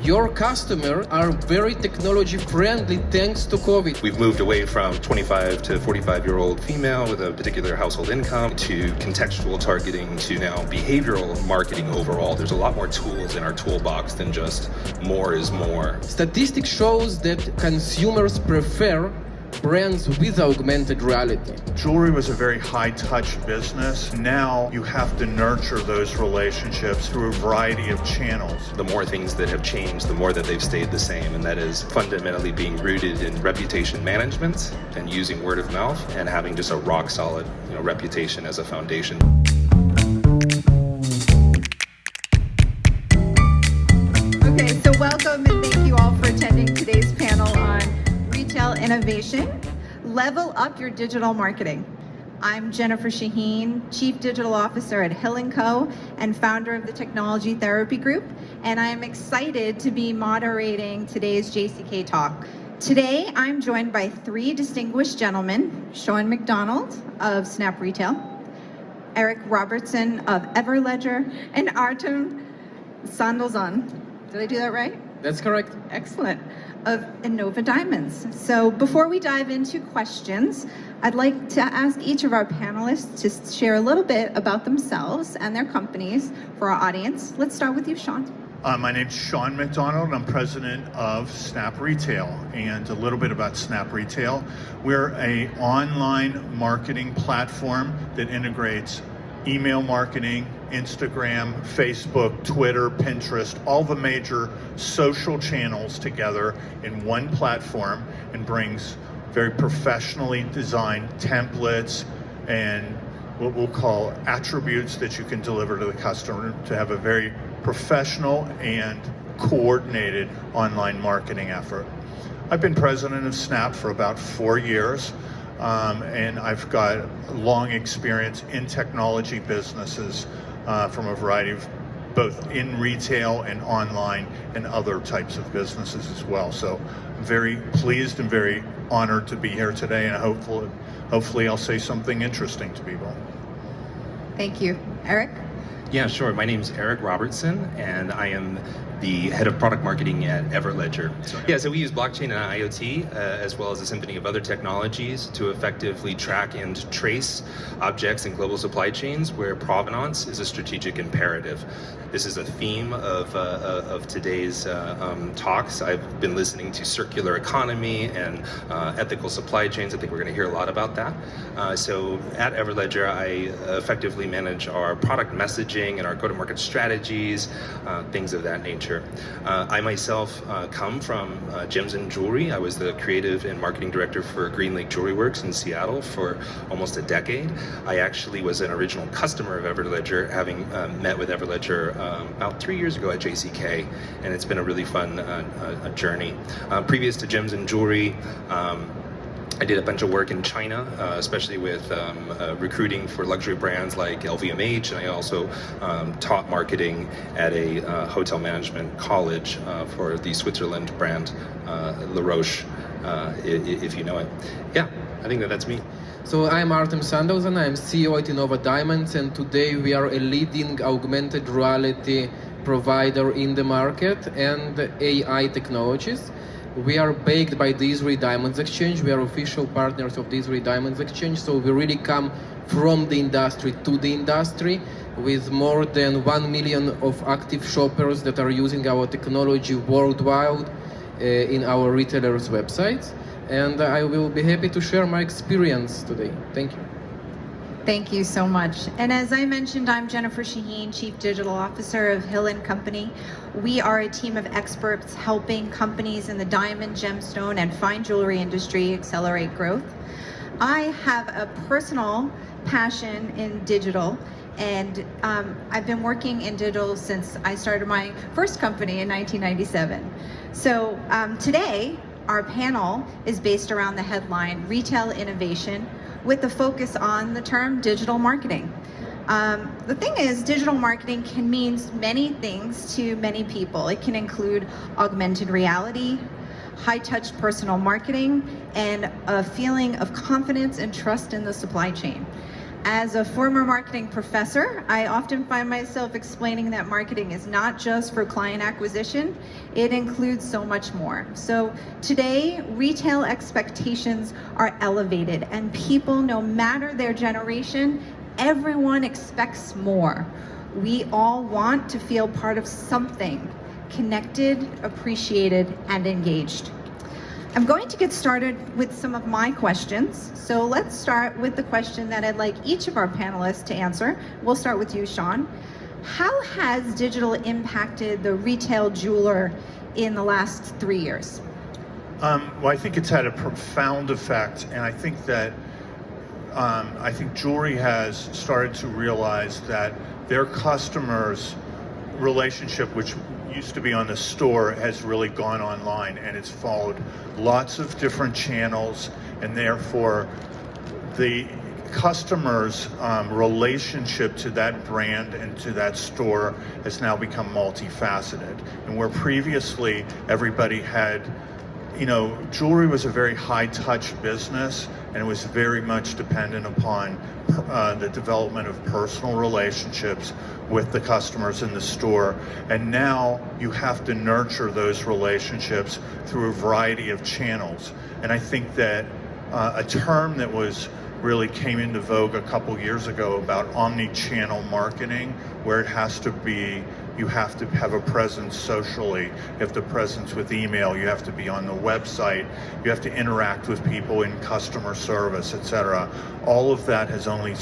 your customers are very technology friendly thanks to COVID. We've moved away from 25 to 45-year-old female with a particular household income to contextual targeting to now behavioral marketing overall. There's a lot more tools in our toolbox than just more is more. Statistics shows that consumers prefer brands with augmented reality. Jewelry was a very high-touch business. Now you have to nurture those relationships through a variety of channels. The more things that have changed, the more that they've stayed the same, and that is fundamentally being rooted in reputation management and using word of mouth and having just a rock-solid, reputation as a foundation. Okay, so welcome and thank you all for attending today's panel on retail innovation. Level up your digital marketing. I'm Jennifer Shaheen, Chief Digital Officer at Hill & Co. and founder of the Technology Therapy Group, and I am excited to be moderating today's JCK talk. Today, I'm joined by three distinguished gentlemen, Sean McDonald of SnapRetail, Eric Robertson of Everledger, and Artem Soundelzon. Did I do that right? That's correct. Excellent. Of Inova Diamonds. So before we dive into questions, I'd like to ask each of our panelists to share a little bit about themselves and their companies for our audience. Let's start with you, Sean. My name's Sean McDonald. I'm president of SnapRetail. And a little bit about SnapRetail. We're an online marketing platform that integrates email marketing, Instagram, Facebook, Twitter, Pinterest, all the major social channels together in one platform and brings very professionally designed templates and what we'll call attributes that you can deliver to the customer to have a very professional and coordinated online marketing effort. I've been president of Snap for about 4 years. And I've got long experience in technology businesses from a variety of both in retail and online and other types of businesses as well. So I'm very pleased and very honored to be here today, and hopefully I'll say something interesting to people. Thank you. Eric? Yeah, sure. My name's Eric Robertson, and I am the head of product marketing at Everledger. So we use blockchain and IoT, as well as a symphony of other technologies to effectively track and trace objects in global supply chains where provenance is a strategic imperative. This is a theme of today's talks. I've been listening to circular economy and ethical supply chains. I think we're going to hear a lot about that. So at Everledger, I effectively manage our product messaging and our go-to-market strategies, things of that nature. I myself come from gems and jewelry. I was the creative and marketing director for Green Lake Jewelry Works in Seattle for almost a decade. I actually was an original customer of Everledger, having met with Everledger about 3 years ago at JCK, and it's been a really fun journey. Previous to gems and jewelry, I did a bunch of work in China, especially with recruiting for luxury brands like LVMH, and I also taught marketing at a hotel management college for the Switzerland brand La Roche, if you know it. Yeah, I think that's me. So I'm Artem Sanderson, I'm CEO at Inova Diamonds, and today we are a leading augmented reality provider in the market and AI technologies. We are backed by the Israeli Diamonds Exchange. We are official partners of the Israeli Diamonds Exchange, so we really come from the industry to the industry with more than 1 million of active shoppers that are using our technology worldwide in our retailers' websites. And I will be happy to share my experience today. Thank you. Thank you so much. And as I mentioned, I'm Jennifer Shaheen, Chief Digital Officer of Hill & Company. We are a team of experts helping companies in the diamond, gemstone, and fine jewelry industry accelerate growth. I have a personal passion in digital, and I've been working in digital since I started my first company in 1997. So today, our panel is based around the headline, Retail Innovation, with the focus on the term digital marketing. The thing is, digital marketing can mean many things to many people. It can include augmented reality, high-touch personal marketing, and a feeling of confidence and trust in the supply chain. As a former marketing professor, I often find myself explaining that marketing is not just for client acquisition, it includes so much more. So today, retail expectations are elevated, and people, no matter their generation, everyone expects more. We all want to feel part of something, connected, appreciated, and engaged. I'm going to get started with some of my questions. So let's start with the question that I'd like each of our panelists to answer. We'll start with you, Sean. How has digital impacted the retail jeweler in the last 3 years? Well, I think it's had a profound effect, and I think that jewelry has started to realize that their customers' relationship, which used to be on the store, has really gone online, and it's followed lots of different channels, and therefore the customer's relationship to that brand and to that store has now become multifaceted. And where previously everybody had, jewelry was a very high-touch business, and it was very much dependent upon the development of personal relationships with the customers in the store. And now you have to nurture those relationships through a variety of channels. And I think that a term that really came into vogue a couple years ago about omnichannel marketing, where it has to be, you have to have a presence socially, you have to presence with email, you have to be on the website, you have to interact with people in customer service, etc. All of that has only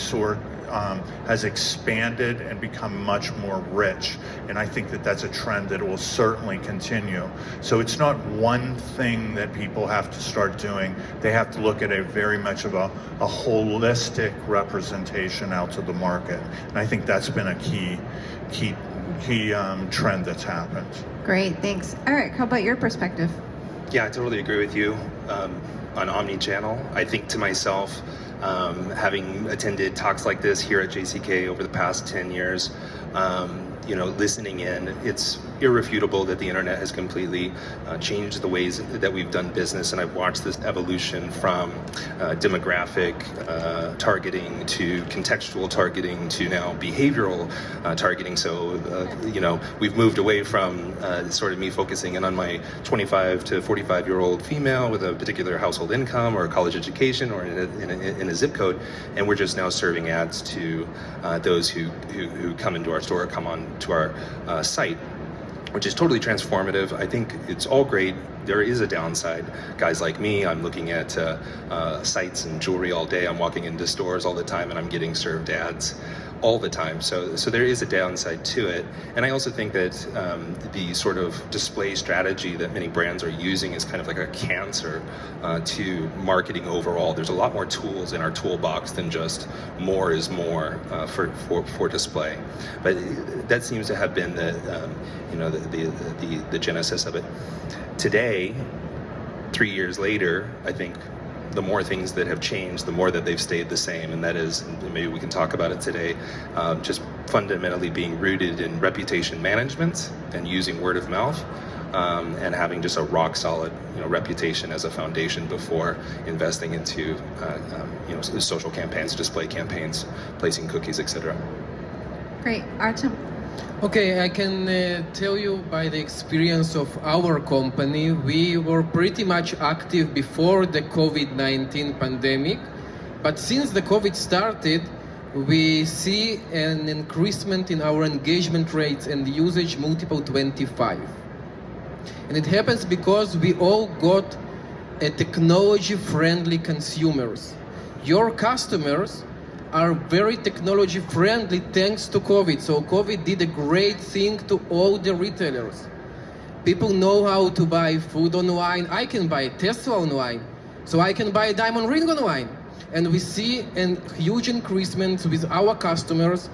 has expanded and become much more rich. And I think that that's a trend that will certainly continue. So it's not one thing that people have to start doing. They have to look at a very much of a holistic representation out to the market. And I think that's been a key trend that's happened. Great, thanks. Eric, how about your perspective? Yeah, I totally agree with you on omnichannel. I think to myself, having attended talks like this here at JCK over the past 10 years, listening in, it's irrefutable that the internet has completely changed the ways that we've done business, and I've watched this evolution from demographic targeting to contextual targeting to now behavioral targeting. So, we've moved away from sort of me focusing in on my 25 to 45-year-old female with a particular household income or a college education or in a zip code, and we're just now serving ads to those who come into our store, come on to our site, which is totally transformative. I think it's all great. There is a downside. Guys like me, I'm looking at sites and jewelry all day. I'm walking into stores all the time, and I'm getting served ads all the time. So there is a downside to it. And I also think that the sort of display strategy that many brands are using is kind of like a cancer to marketing overall. There's a lot more tools in our toolbox than just more is more for display. But that seems to have been the genesis of it. Today, 3 years later, I think the more things that have changed, the more that they've stayed the same, and that is, and maybe we can talk about it today, just fundamentally being rooted in reputation management and using word of mouth, and having just a rock solid reputation as a foundation before investing into social campaigns, display campaigns, placing cookies, etc. Great. Artem? Okay, I can tell you by the experience of our company, we were pretty much active before the COVID-19 pandemic, but since the COVID started, we see an increasement in our engagement rates and usage multiple 25. And it happens because we all got a technology-friendly consumers. Your customers are very technology friendly thanks to COVID. So COVID did a great thing to all the retailers. People know how to buy food online. I can buy a Tesla online, so I can buy a diamond ring online. And we see a huge increasement with our customers,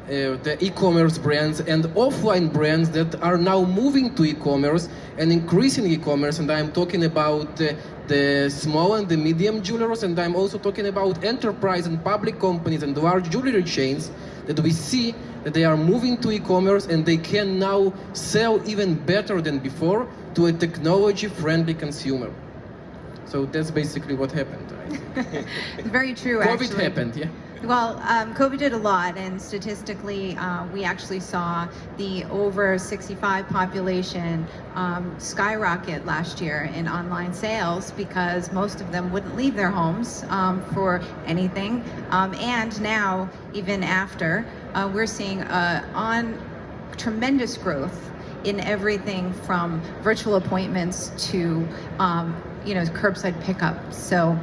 the e-commerce brands and offline brands that are now moving to e-commerce and increasing e-commerce. And I'm talking about the small and the medium jewelers, and I'm also talking about enterprise and public companies and large jewelry chains that we see that they are moving to e-commerce, and they can now sell even better than before to a technology-friendly consumer. So that's basically what happened. Very true, COVID actually. happened, yeah. Well, COVID did a lot, and statistically, we actually saw the over 65 population skyrocket last year in online sales because most of them wouldn't leave their homes for anything. And now, even after, we're seeing tremendous growth in everything from virtual appointments to curbside pickup. So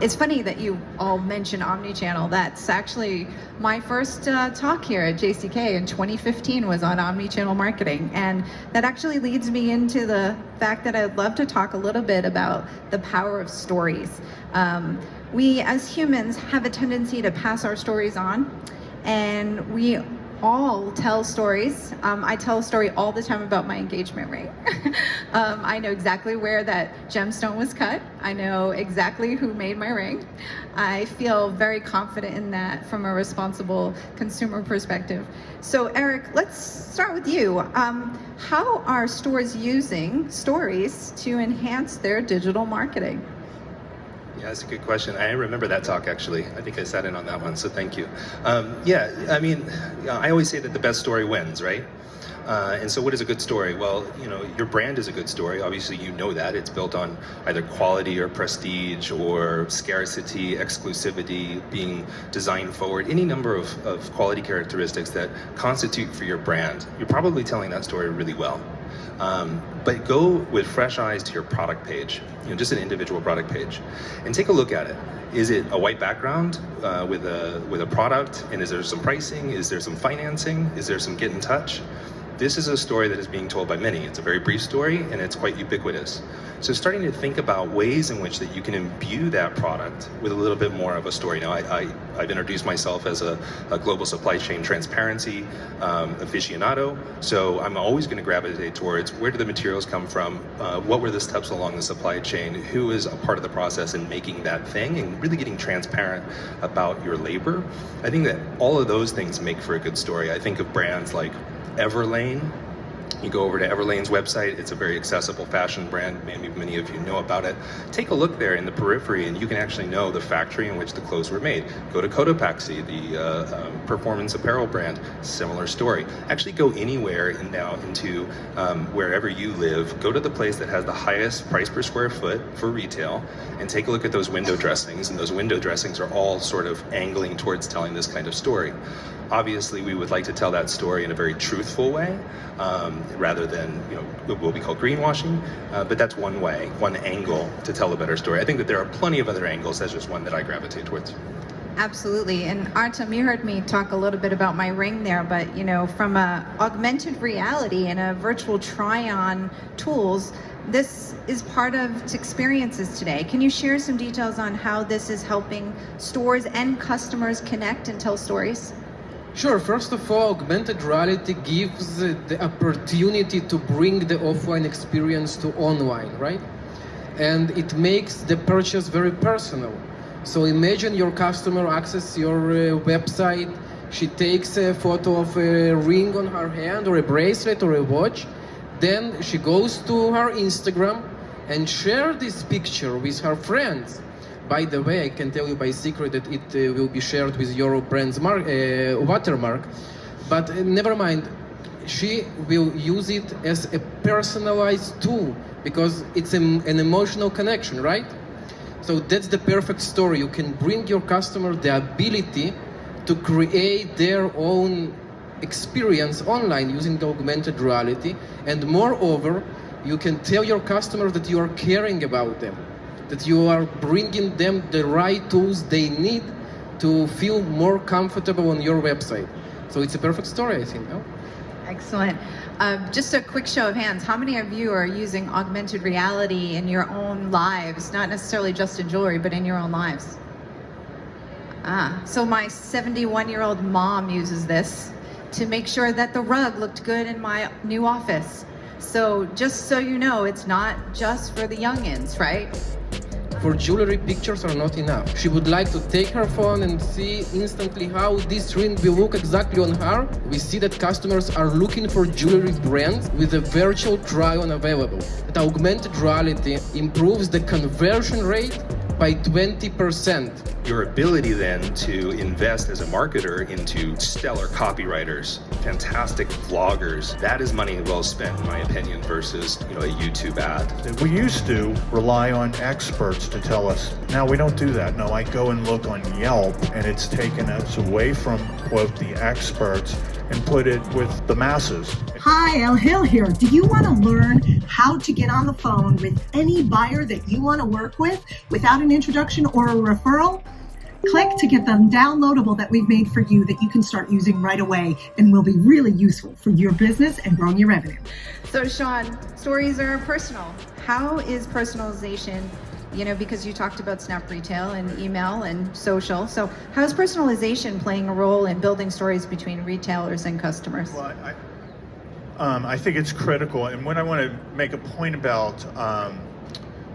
it's funny that you all mentioned omnichannel. That's actually my first talk here at JCK in 2015 was on omnichannel marketing, and that actually leads me into the fact that I'd love to talk a little bit about the power of stories. We as humans have a tendency to pass our stories on, and we all tell stories. I tell a story all the time about my engagement ring. I know exactly where that gemstone was cut. I know exactly who made my ring. I feel very confident in that from a responsible consumer perspective. So Eric, let's start with you. How are stores using stories to enhance their digital marketing? Yeah, that's a good question. I remember that talk, actually. I think I sat in on that one, so thank you. I always say that the best story wins, right? And so what is a good story? Well, your brand is a good story. Obviously, you know that. It's built on either quality or prestige or scarcity, exclusivity, being design forward, any number of quality characteristics that constitute for your brand. You're probably telling that story really well. But go with fresh eyes to your product page, just an individual product page, and take a look at it. Is it a white background with a product, and is there some pricing? Is there some financing? Is there some get in touch? This is a story that is being told by many. It's a very brief story, and it's quite ubiquitous. So starting to think about ways in which that you can imbue that product with a little bit more of a story. Now, I've introduced myself as a global supply chain transparency aficionado, so I'm always going to gravitate towards where do the materials come from, what were the steps along the supply chain, who is a part of the process in making that thing, and really getting transparent about your labor. I think that all of those things make for a good story. I think of brands like Everlane. You go over to Everlane's website. It's a very accessible fashion brand. Maybe many of you know about it. Take a look there in the periphery, and you can actually know the factory in which the clothes were made. Go to Cotopaxi, the performance apparel brand. Similar story. Actually, go anywhere into wherever you live. Go to the place that has the highest price per square foot for retail, and take a look at those window dressings. And those window dressings are all sort of angling towards telling this kind of story. Obviously, we would like to tell that story in a very truthful way, rather than what we call greenwashing. But that's one way, one angle to tell a better story. I think that there are plenty of other angles. That's just one that I gravitate towards. Absolutely. And Artem, you heard me talk a little bit about my ring there, but from a augmented reality and a virtual try-on tools, this is part of experiences today. Can you share some details on how this is helping stores and customers connect and tell stories? Sure. First of all, augmented reality gives the opportunity to bring the offline experience to online, right? And it makes the purchase very personal. So imagine your customer accesses your website. She takes a photo of a ring on her hand or a bracelet or a watch. Then she goes to her Instagram and shares this picture with her friends. By the way, I can tell you by secret that it will be shared with your brand's watermark. But never mind, she will use it as a personalized tool because it's an emotional connection, right? So that's the perfect story. You can bring your customer the ability to create their own experience online using the augmented reality. And moreover, you can tell your customer that you are caring about them, that you are bringing them the right tools they need to feel more comfortable on your website. So it's a perfect story, I think, no? Excellent. Just a quick show of hands. How many of you are using augmented reality in your own lives? Not necessarily just in jewelry, but in your own lives. So my 71-year-old mom uses this to make sure that the rug looked good in my new office. So just so you know, it's not just for the youngins, right? For jewelry, pictures are not enough. She would like to take her phone and see instantly how this ring will look exactly on her. We see that customers are looking for jewelry brands with a virtual try-on available. That augmented reality improves the conversion rate by 20%. Your ability then to invest as a marketer into stellar copywriters, fantastic vloggers, that is money well spent in my opinion versus a YouTube ad. We used to rely on experts to tell us. Now we don't do that. No, I go and look on Yelp, and it's taken us away from, quote, the experts and put it with the masses. Hi, El Hill here. Do you want to learn how to get on the phone with any buyer that you want to work with without an introduction or a referral? Click to get the downloadable that we've made for you that you can start using right away and will be really useful for your business and growing your revenue. So Sean, stories are personal. How is personalization, because you talked about SnapRetail and email and social. So how is personalization playing a role in building stories between retailers and customers? Well, I think it's critical. And what I want to make a point about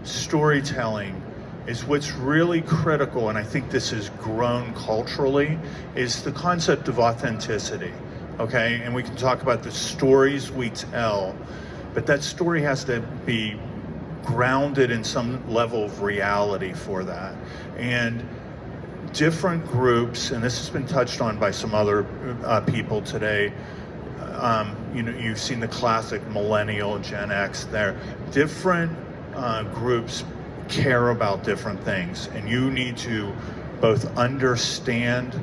storytelling is what's really critical, and I think this has grown culturally, is the concept of authenticity, okay? And we can talk about the stories we tell, but that story has to be grounded in some level of reality for that. And different groups, and this has been touched on by some other people today, you've seen the classic millennial, Gen X there. Different groups care about different things, and you need to both understand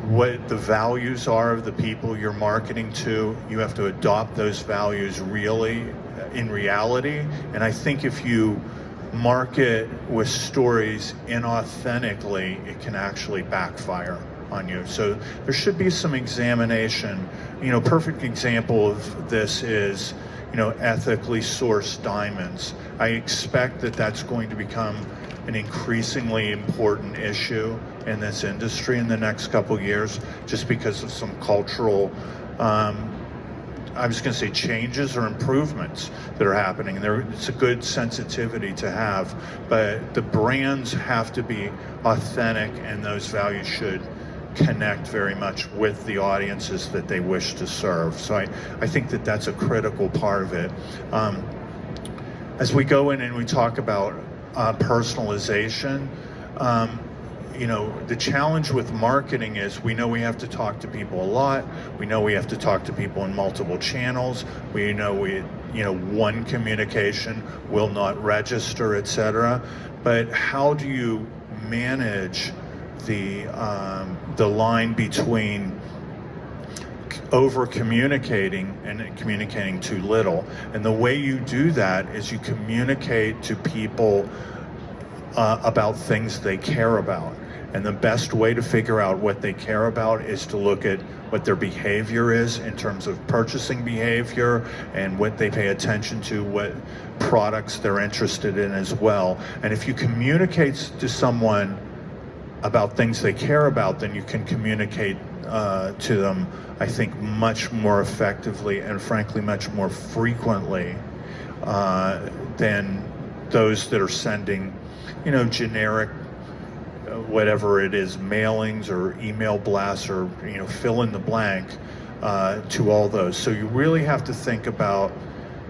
what the values are of the people you're marketing to. You have to adopt those values in reality. And I think if you market with stories inauthentically, it can actually backfire on you. So there should be some examination. Perfect example of this is ethically sourced diamonds. I expect that that's going to become an increasingly important issue in this industry in the next couple of years, just because of some cultural, I was going to say changes or improvements that are happening. It's a good sensitivity to have, but the brands have to be authentic, and those values should connect very much with the audiences that they wish to serve. So I think that that's a critical part of it. As we go in and we talk about personalization, the challenge with marketing is we know we have to talk to people a lot. We know we have to talk to people in multiple channels. We know one communication will not register, etc. But how do you manage the line between over communicating and communicating too little? And the way you do that is you communicate to people about things they care about. And the best way to figure out what they care about is to look at what their behavior is in terms of purchasing behavior and what they pay attention to, what products they're interested in as well. And if you communicate to someone about things they care about, then you can communicate to them, I think, much more effectively and frankly much more frequently than those that are sending, generic whatever it is, mailings or email blasts or fill in the blank to all those. So you really have to think about,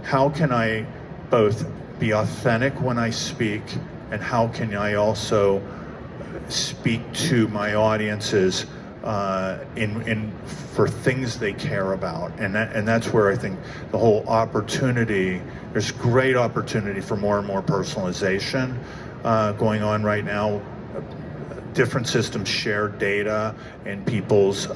how can I both be authentic when I speak, and how can I also speak to my audiences for things they care about, and that's where I think the whole opportunity. There's great opportunity for more and more personalization going on right now. Different systems share data, and people's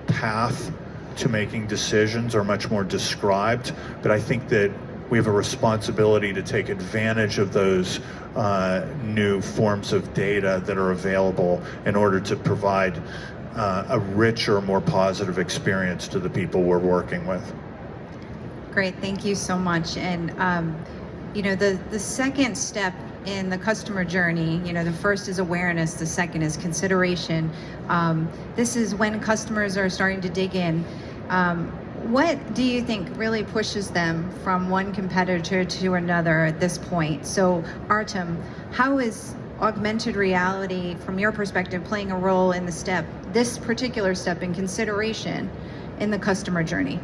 path to making decisions are much more described. But I think that we have a responsibility to take advantage of those new forms of data that are available in order to provide a richer, more positive experience to the people we're working with. Great, thank you so much. And the second step in the customer journey, the first is awareness, the second is consideration. This is when customers are starting to dig in. What do you think really pushes them from one competitor to another at this point? So Artem, how is augmented reality, from your perspective, playing a role in this particular step in consideration in the customer journey?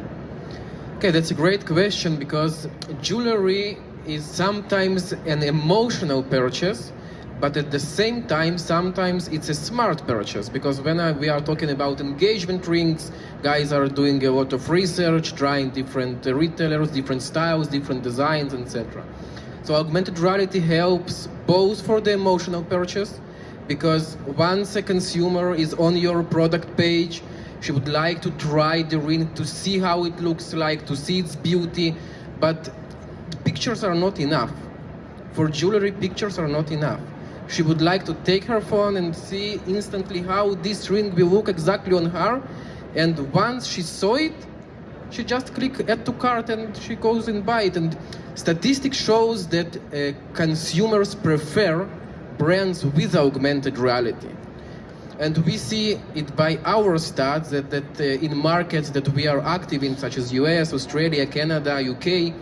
Okay, that's a great question, because jewelry is sometimes an emotional purchase, but at the same time, sometimes it's a smart purchase, because when we are talking about engagement rings, guys are doing a lot of research, trying different retailers, different styles, different designs, etc. So augmented reality helps both for the emotional purchase, because once a consumer is on your product page, she would like to try the ring, to see how it looks like, to see its beauty, but pictures are not enough. For jewelry, pictures are not enough. She would like to take her phone and see instantly how this ring will look exactly on her, and once she saw it, she just click add to cart and she goes and buy it. And statistics shows that consumers prefer brands with augmented reality. And we see it by our stats that in markets that we are active in, such as US, Australia, Canada, UK,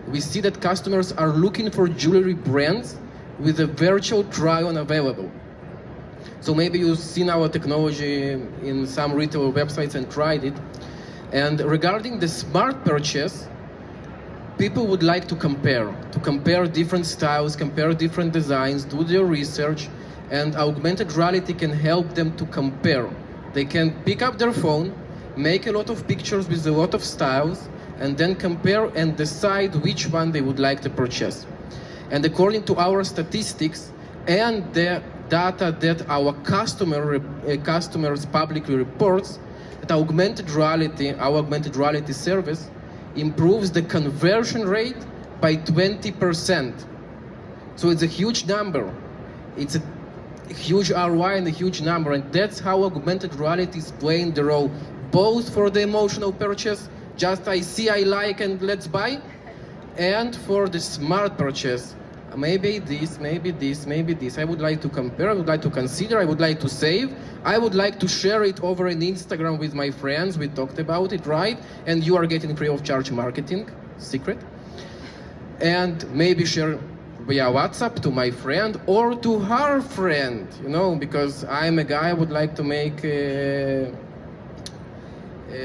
we see that customers are looking for jewelry brands with a virtual try-on available. So maybe you've seen our technology in some retail websites and tried it. And regarding the smart purchase, people would like to compare different styles, compare different designs, do their research, and augmented reality can help them to compare. They can pick up their phone, make a lot of pictures with a lot of styles, and then compare and decide which one they would like to purchase. And according to our statistics and the data that our customers publicly reports, that our augmented reality service improves the conversion rate by 20%. So it's a huge number. It's a huge ROI and a huge number, and that's how augmented reality is playing the role, both for the emotional purchase, just I see, I like, and let's buy, and for the smart purchase. Maybe this, maybe this, maybe this. I would like to compare, I would like to consider, I would like to save, I would like to share it over on Instagram with my friends. We talked about it, right? And you are getting free of charge marketing, secret. And maybe share via WhatsApp to my friend or to her friend, you know, because I'm a guy, I would like to make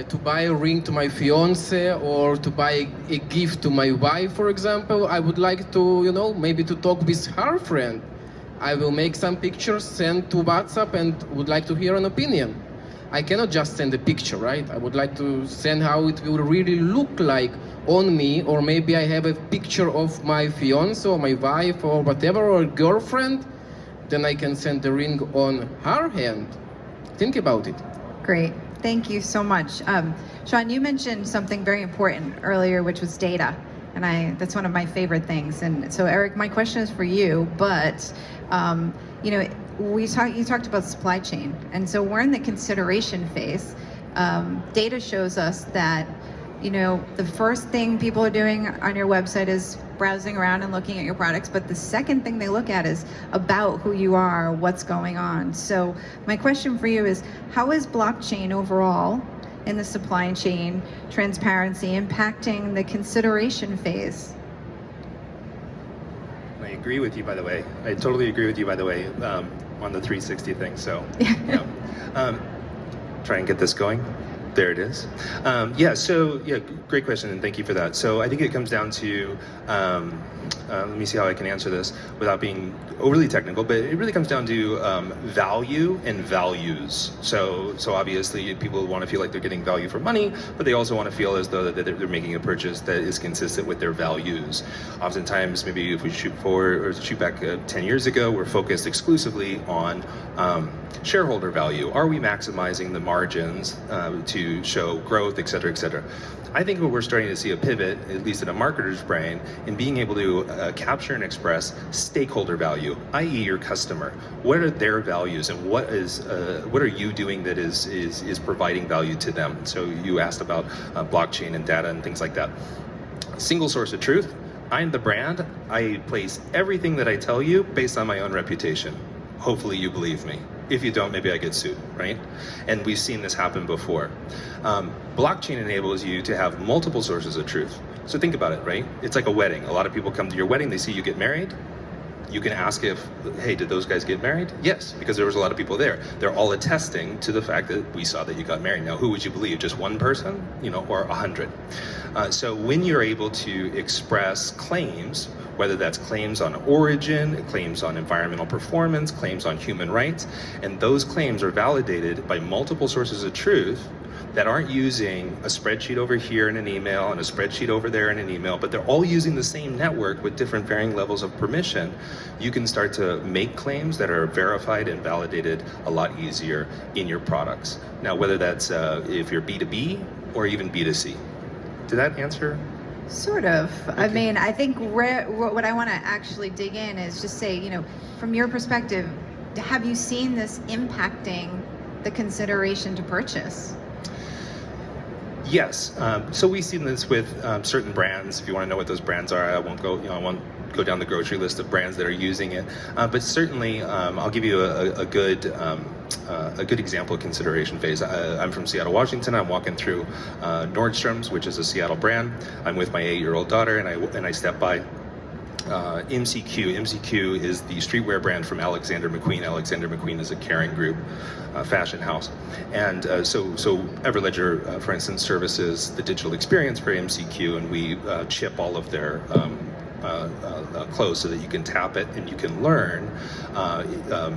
to buy a ring to my fiance or to buy a gift to my wife, for example. I would like to, you know, maybe to talk with her friend. I will make some pictures, send to WhatsApp, and would like to hear an opinion. I cannot just send a picture, right? I would like to send how it will really look like on me, or maybe I have a picture of my fiance or my wife or whatever, or girlfriend, then I can send the ring on her hand. Think about it. Great. Thank you so much. Sean, you mentioned something very important earlier, which was data. And that's one of my favorite things. And so, Eric, my question is for you, but you know, you talked about supply chain. And so we're in the consideration phase. Data shows us that, you know, the first thing people are doing on your website is browsing around and looking at your products, but the second thing they look at is about who you are, what's going on. So my question for you is, how is blockchain overall in the supply chain transparency impacting the consideration phase? I agree with you, by the way. I totally agree with you, by the way, on the 360 thing. So, you know, try and get this going. There it is. Great question, and thank you for that. So I think it comes down to, let me see how I can answer this without being overly technical, but it really comes down to value and values. So obviously people want to feel like they're getting value for money, but they also want to feel as though that they're making a purchase that is consistent with their values. Oftentimes, maybe if we shoot back 10 years ago, we're focused exclusively on shareholder value. Are we maximizing the margins to show growth, et cetera, et cetera? I think what we're starting to see a pivot, at least in a marketer's brain, in being able to capture and express stakeholder value, i.e. your customer. What are their values, and what are you doing that is providing value to them? So you asked about blockchain and data and things like that. Single source of truth. I'm the brand. I place everything that I tell you based on my own reputation. Hopefully you believe me. If you don't, maybe I get sued, right? And we've seen this happen before. Blockchain enables you to have multiple sources of truth. So think about it, right? It's like a wedding. A lot of people come to your wedding, they see you get married. You can ask if, hey, did those guys get married? Yes, because there was a lot of people there. They're all attesting to the fact that we saw that you got married. Now, who would you believe? Just one person, you know, or 100? So when you're able to express claims whether that's claims on origin, claims on environmental performance, claims on human rights, and those claims are validated by multiple sources of truth that aren't using a spreadsheet over here in an email and a spreadsheet over there in an email, but they're all using the same network with different varying levels of permission. You can start to make claims that are verified and validated a lot easier in your products. Now, whether that's if you're B2B or even B2C. Did that answer? Sort of. Okay. I mean, I think what I want to actually dig in is just say, you know, from your perspective, have you seen this impacting the consideration to purchase? Yes. So we've seen this with certain brands. If you want to know what those brands are, I won't go go down the grocery list of brands that are using it. But certainly, I'll give you a good example of consideration phase. I'm from Seattle, Washington. I'm walking through Nordstrom's, which is a Seattle brand. I'm with my 8-year-old daughter, and I step by MCQ. MCQ is the streetwear brand from Alexander McQueen. Alexander McQueen is a Kering Group fashion house. And so Everledger, for instance, services the digital experience for MCQ, and we chip all of their clothes so that you can tap it and you can learn,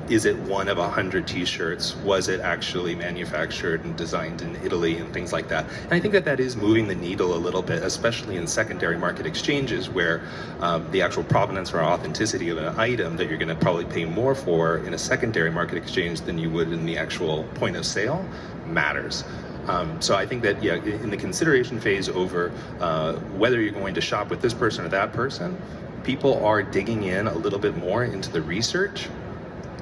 is it one of 100 t-shirts? Was it actually manufactured and designed in Italy and things like that? And I think that is moving the needle a little bit, especially in secondary market exchanges where the actual provenance or authenticity of an item that you're going to probably pay more for in a secondary market exchange than you would in the actual point of sale matters. So I think that, yeah, in the consideration phase over whether you're going to shop with this person or that person, people are digging in a little bit more into the research.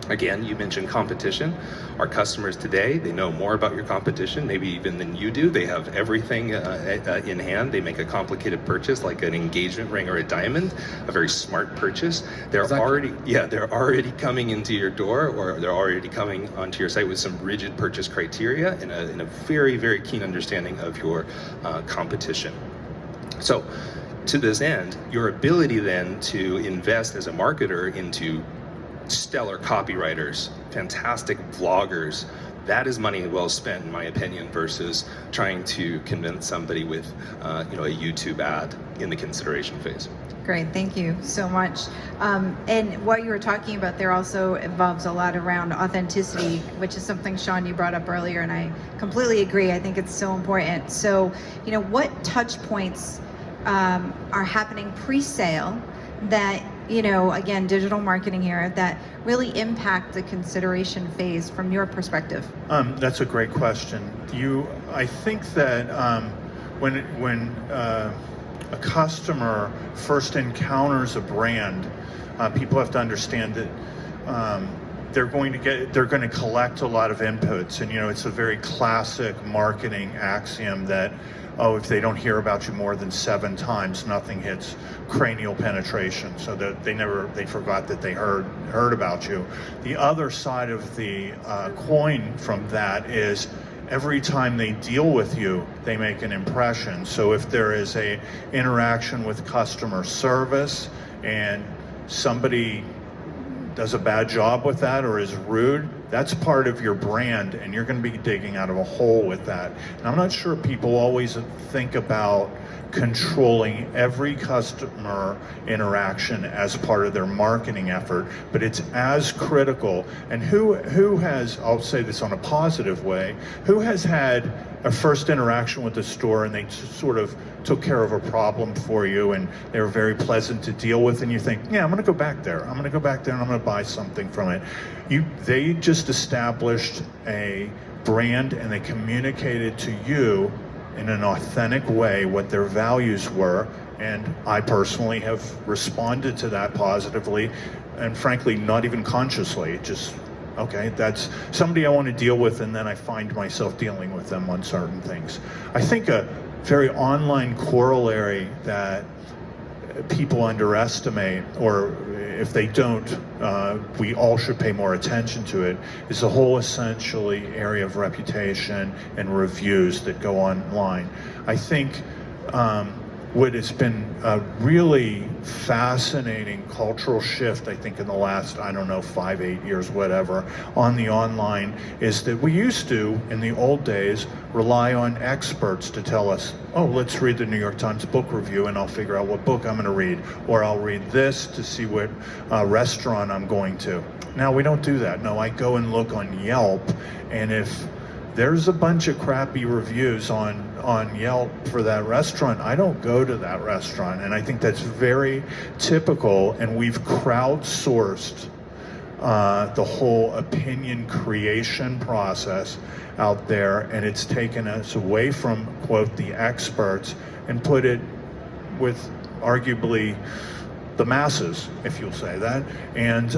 Again, you mentioned competition. Our customers today, they know more about your competition, maybe even than you do. They have everything in hand. They make a complicated purchase like an engagement ring or a diamond, a very smart purchase. They're already coming into your door, or they're already coming onto your site with some rigid purchase criteria and a very, very keen understanding of your competition. So to this end, your ability then to invest as a marketer into stellar copywriters, fantastic vloggers, that is money well spent, in my opinion, versus trying to convince somebody with a YouTube ad in the consideration phase. Great, thank you so much. And what you were talking about there also involves a lot around authenticity, which is something, Sean, you brought up earlier, and I completely agree. I think it's so important. So, what touch points are happening pre-sale that, again, digital marketing here, that really impact the consideration phase from your perspective? That's a great question. I think that when a customer first encounters a brand, people have to understand that they're going to collect a lot of inputs, and it's a very classic marketing axiom that, if they don't hear about you more than 7 times, nothing hits cranial penetration, so that they forgot that they heard about you. The other side of the coin from that is every time they deal with you, they make an impression. So if there is a interaction with customer service and somebody does a bad job with that or is rude, that's part of your brand, and you're going to be digging out of a hole with that. And I'm not sure people always think about controlling every customer interaction as part of their marketing effort, but it's as critical. And who has, I'll say this on a positive way, who has had a first interaction with the store and they sort of took care of a problem for you and they were very pleasant to deal with, and you think, yeah, I'm going to go back there. I'm going to go back there and I'm going to buy something from it. They just established a brand and they communicated to you in an authentic way what their values were, and I personally have responded to that positively, and frankly, not even consciously. Just, okay, that's somebody I want to deal with, and then I find myself dealing with them on certain things. I think a very online corollary that people underestimate, or if they don't, we all should pay more attention to it, is the whole essentially area of reputation and reviews that go online. I think what has been a really fascinating cultural shift, I think, in the last, 5, 8 years, whatever, on the online, is that we used to, in the old days, rely on experts to tell us, oh, let's read the New York Times book review and I'll figure out what book I'm going to read, or I'll read this to see what restaurant I'm going to. Now we don't do that. No, I go and look on Yelp, and if there's a bunch of crappy reviews on Yelp for that restaurant, I don't go to that restaurant. And I think that's very typical, and we've crowdsourced the whole opinion creation process out there, and it's taken us away from, quote, the experts and put it with arguably the masses, if you'll say that. And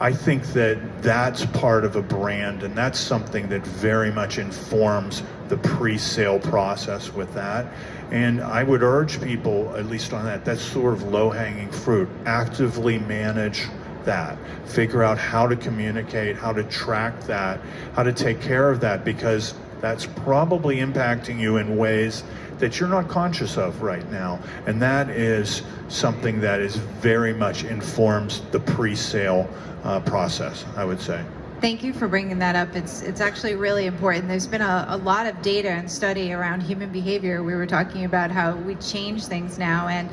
I think that that's part of a brand, and that's something that very much informs the pre-sale process with that. And I would urge people, at least on that, that's sort of low-hanging fruit. Actively manage that. Figure out how to communicate, how to track that, how to take care of that, because that's probably impacting you in ways that you're not conscious of right now. And that is something that is very much informs the pre-sale process, I would say. Thank you for bringing that up. It's actually really important. There's been a lot of data and study around human behavior. We were talking about how we change things now, and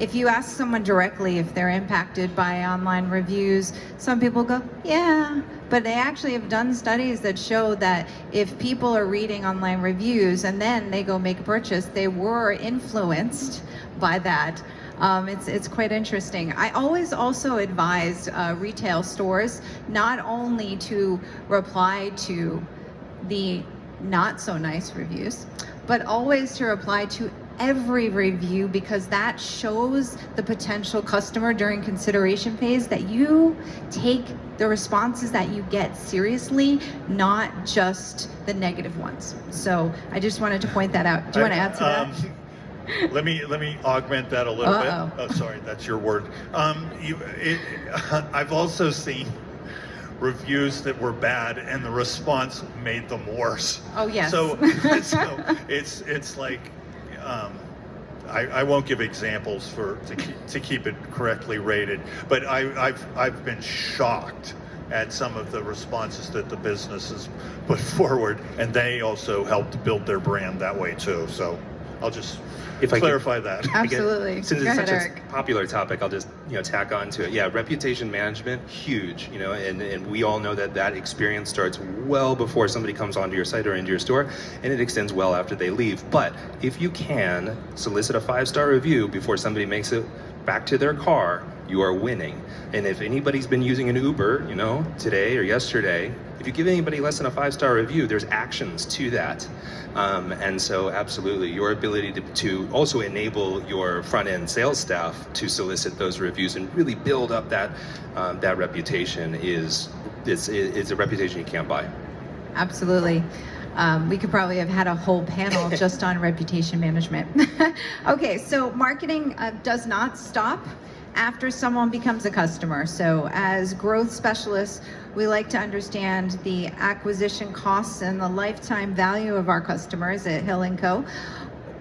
if you ask someone directly if they're impacted by online reviews, some people go, yeah, but they actually have done studies that show that if people are reading online reviews and then they go make a purchase, they were influenced by that. It's quite interesting. I always also advise retail stores not only to reply to the not so nice reviews, but always to reply to every review, because that shows the potential customer during consideration phase that you take the responses that you get seriously, not just the negative ones. So I just wanted to point that out. Do you want to add to that? Let me augment that a little bit. Oh, sorry, that's your word. I've also seen reviews that were bad and the response made them worse. Oh yes. So it's like, I won't give examples to keep it correctly rated, but I've been shocked at some of the responses that the businesses put forward, and they also helped build their brand that way too. So I'll just clarify that. Absolutely. Since Go it's ahead, such Eric. a popular topic, I'll just tack on to it. Yeah, reputation management, huge. And we all know that experience starts well before somebody comes onto your site or into your store, and it extends well after they leave. But if you can solicit a 5-star review before somebody makes it back to their car, you are winning. And if anybody's been using an Uber, today or yesterday, if you give anybody less than a 5-star review, there's actions to that. And so absolutely, your ability to also enable your front-end sales staff to solicit those reviews and really build up that reputation is a reputation you can't buy. Absolutely. We could probably have had a whole panel just on reputation management. Okay, so marketing does not stop after someone becomes a customer. So as growth specialists, we like to understand the acquisition costs and the lifetime value of our customers at Hill & Co.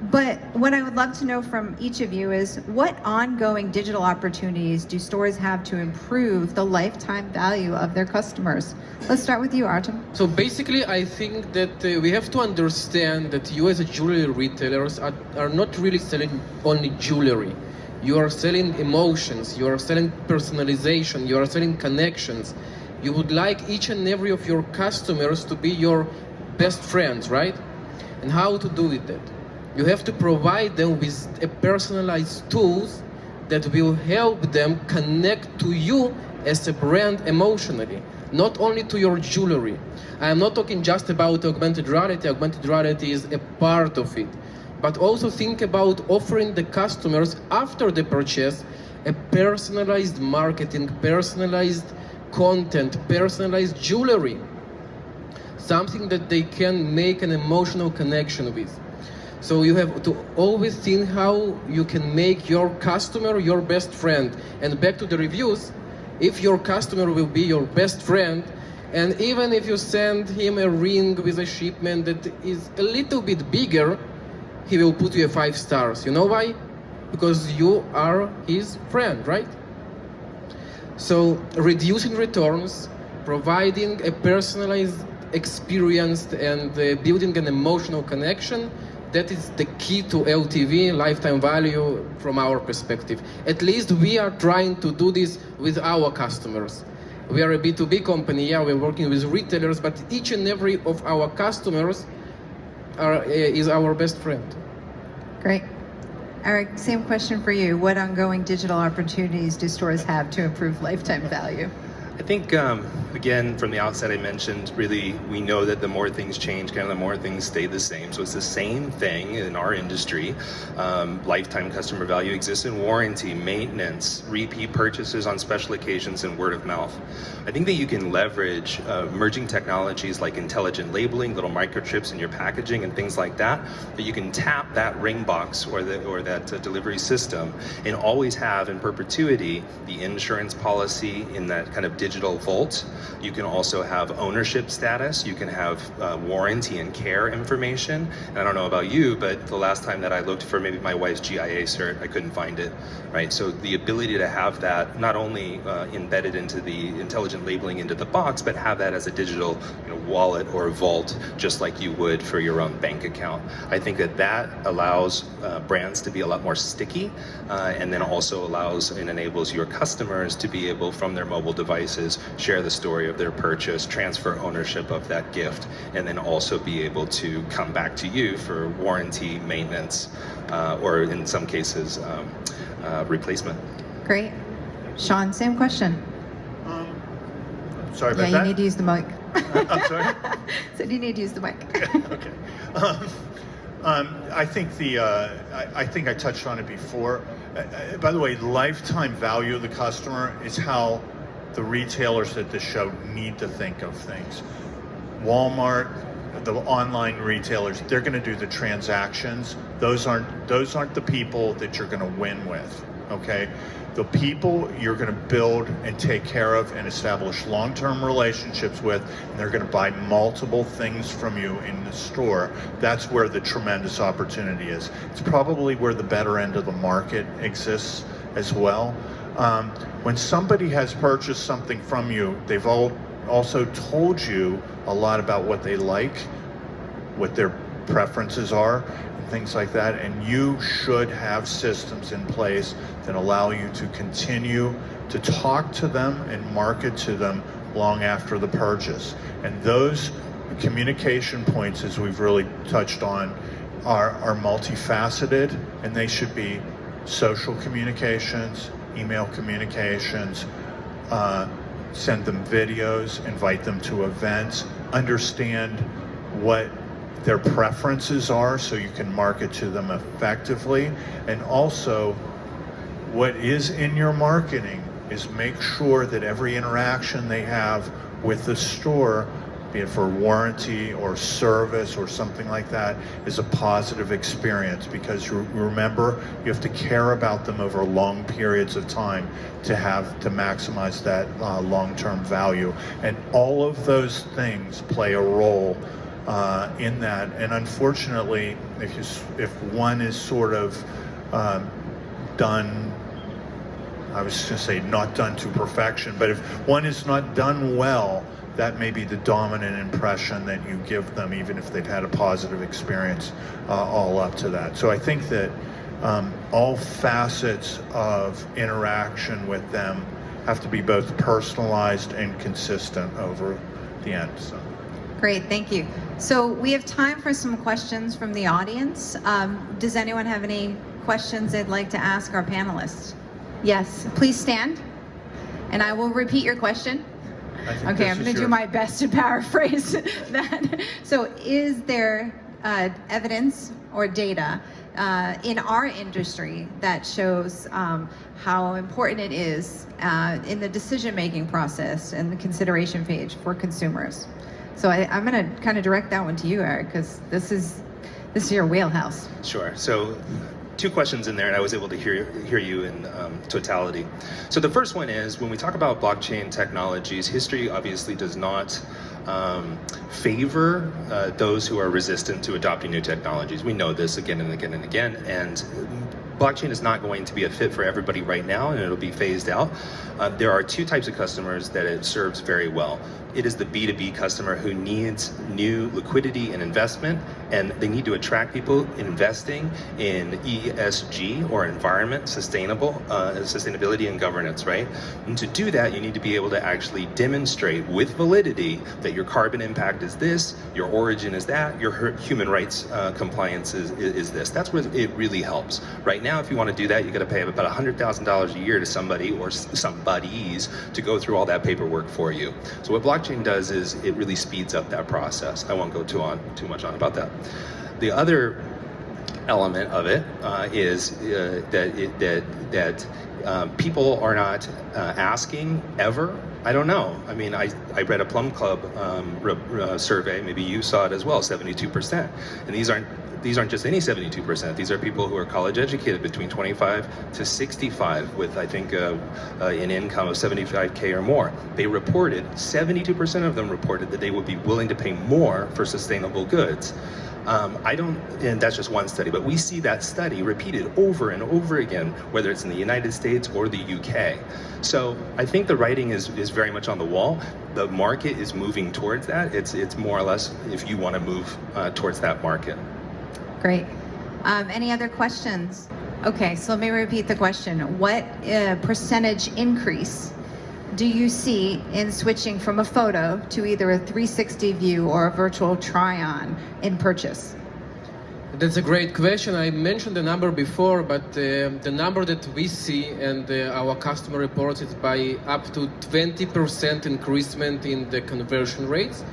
But what I would love to know from each of you is, what ongoing digital opportunities do stores have to improve the lifetime value of their customers? Let's start with you, Artem. So basically, I think that we have to understand that you as a jewelry retailers are not really selling only jewelry. You are selling emotions, you are selling personalization, you are selling connections. You would like each and every of your customers to be your best friends, right? And how to do it that? You have to provide them with a personalized tools that will help them connect to you as a brand emotionally, not only to your jewelry. I am not talking just about augmented reality. Augmented reality is a part of it. But also think about offering the customers after the purchase a personalized marketing, personalized content, personalized jewelry, something that they can make an emotional connection with. So you have to always think how you can make your customer your best friend. And back to the reviews, if your customer will be your best friend, and even if you send him a ring with a shipment that is a little bit bigger, he will put you a 5 stars. You know why? Because you are his friend, right? So reducing returns, providing a personalized experience and building an emotional connection, that is the key to LTV, lifetime value, from our perspective. At least we are trying to do this with our customers. We are a B2B company, yeah, we're working with retailers, but each and every of our customers is our best friend. Great. Eric, same question for you. What ongoing digital opportunities do stores have to improve lifetime value? I think, again, from the outset I mentioned, really, we know that the more things change, kind of the more things stay the same. So it's the same thing in our industry. Lifetime customer value exists in warranty, maintenance, repeat purchases on special occasions, and word of mouth. I think that you can leverage emerging technologies like intelligent labeling, little microchips in your packaging and things like that, that you can tap that ring box or that delivery system and always have in perpetuity the insurance policy in that kind of digital vault. You can also have ownership status. You can have warranty and care information. And I don't know about you, but the last time that I looked for maybe my wife's GIA cert, I couldn't find it, right? So the ability to have that not only embedded into the intelligent labeling into the box, but have that as a digital wallet or vault, just like you would for your own bank account. I think that allows brands to be a lot more sticky, and then also allows and enables your customers to be able, from their mobile devices, share the story of their purchase, transfer ownership of that gift, and then also be able to come back to you for warranty, maintenance, or in some cases, replacement. Great. Sean, same question. Sorry about that. Yeah, you need to use the mic. I'm sorry? Said you need to use the mic. Okay. I think I think I touched on it before. By the way, lifetime value of the customer is how the retailers at the show need to think of things. Walmart, the online retailers, they're going to do the transactions. Those aren't the people that you're going to win with. Okay, the people you're going to build and take care of and establish long-term relationships with, and they're going to buy multiple things from you in the store. That's where the tremendous opportunity is. It's probably where the better end of the market exists as well. When somebody has purchased something from you, they've also told you a lot about what they like, what their preferences are, and things like that. And you should have systems in place that allow you to continue to talk to them and market to them long after the purchase. And those communication points, as we've really touched on, are multifaceted, and they should be social communications, email communications, send them videos, invite them to events, understand what their preferences are so you can market to them effectively. And also, what is in your marketing is make sure that every interaction they have with the store, be it for warranty or service or something like that, is a positive experience, because you remember, you have to care about them over long periods of time to maximize that long-term value. And all of those things play a role in that. And unfortunately, if one is sort of done, I was just going to say not done to perfection, but if one is not done well, that may be the dominant impression that you give them, even if they've had a positive experience all up to that. So I think that all facets of interaction with them have to be both personalized and consistent over the end. So. Great, thank you. So we have time for some questions from the audience. Does anyone have any questions they'd like to ask our panelists? Yes, please stand, and I will repeat your question. Okay, I'm going to do my best to paraphrase that. So is there evidence or data in our industry that shows how important it is in the decision-making process and the consideration page for consumers? So I'm going to kind of direct that one to you, Eric, because this is your wheelhouse. Sure. So two questions in there, and I was able to hear you in totality. So the first one is, when we talk about blockchain technologies, history obviously does not favor those who are resistant to adopting new technologies. We know this again and again and again, and blockchain is not going to be a fit for everybody right now, and it'll be phased out. There are two types of customers that it serves very well. It is the B2B customer who needs new liquidity and investment, and they need to attract people investing in ESG, or environment, sustainability and governance, right? And to do that, you need to be able to actually demonstrate with validity that your carbon impact is this, your origin is that, your human rights compliance is this. That's where it really helps. Right now, if you want to do that, you got to pay about $100,000 a year to somebody or somebodies to go through all that paperwork for you. So what blockchain does is it really speeds up that process. I won't go too much on about that. The other element of it is that people are not asking ever. I don't know. I mean, I read a Plum Club survey. Maybe you saw it as well. 72%, and these aren't just any 72%. These are people who are college educated, between 25 to 65, with, I think, an income of 75K or more. They reported, 72% of them reported that they would be willing to pay more for sustainable goods. And that's just one study, but we see that study repeated over and over again, whether it's in the United States or the UK. So I think the writing is very much on the wall. The market is moving towards that. It's more or less if you want to move towards that market. Great. Any other questions? Okay, so let me repeat the question. What percentage increase do you see in switching from a photo to either a 360 view or a virtual try-on in purchase? That's a great question. I mentioned the number before, but the number that we see and our customer reports is by up to 20% increasement in the conversion rates.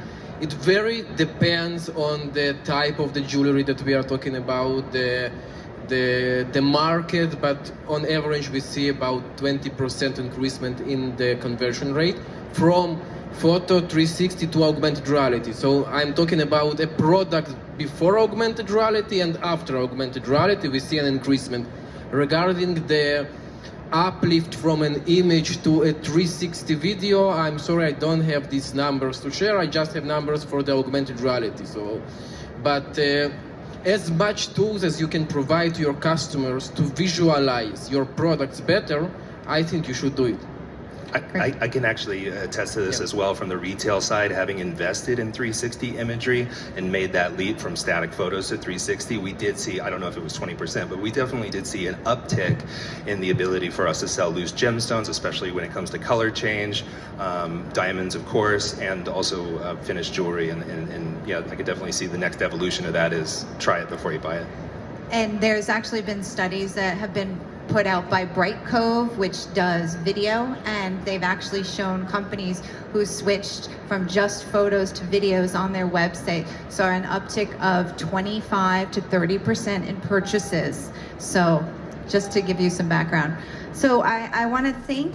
It very depends on the type of the jewelry that we are talking about, the market, but on average we see about 20% increasement in the conversion rate from photo 360 to augmented reality. So I'm talking about a product before augmented reality and after augmented reality. We see an increasement. Regarding the uplift from an image to a 360 video, I'm sorry, I don't have these numbers to share. I just have numbers for the augmented reality. So, but as much tools as you can provide to your customers to visualize your products better, I think you should do it. I can actually attest to this as well from the retail side, having invested in 360 imagery and made that leap from static photos to 360. We did see, I don't know if it was 20%, but we definitely did see an uptick in the ability for us to sell loose gemstones, especially when it comes to color change, diamonds, of course, and also finished jewelry. And yeah, I could definitely see the next evolution of that is try it before you buy it. And there's actually been studies that have been put out by Bright Cove, which does video, and they've actually shown companies who switched from just photos to videos on their website saw an uptick of 25 to 30% in purchases. So just to give you some background. So I want to thank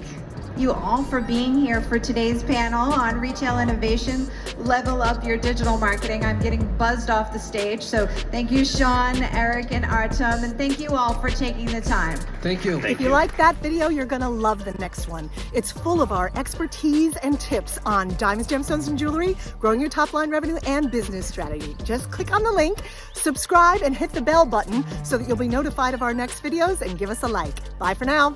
you all for being here for today's panel on retail innovation, level up your digital marketing. I'm getting buzzed off the stage, so thank you, Sean, Eric, and Artem, and thank you all for taking the time. Thank you. If you like that video, you're going to love the next one. It's full of our expertise and tips on diamonds, gemstones, and jewelry, growing your top line revenue, and business strategy. Just click on the link, subscribe, and hit the bell button so that you'll be notified of our next videos, and give us a like. Bye for now.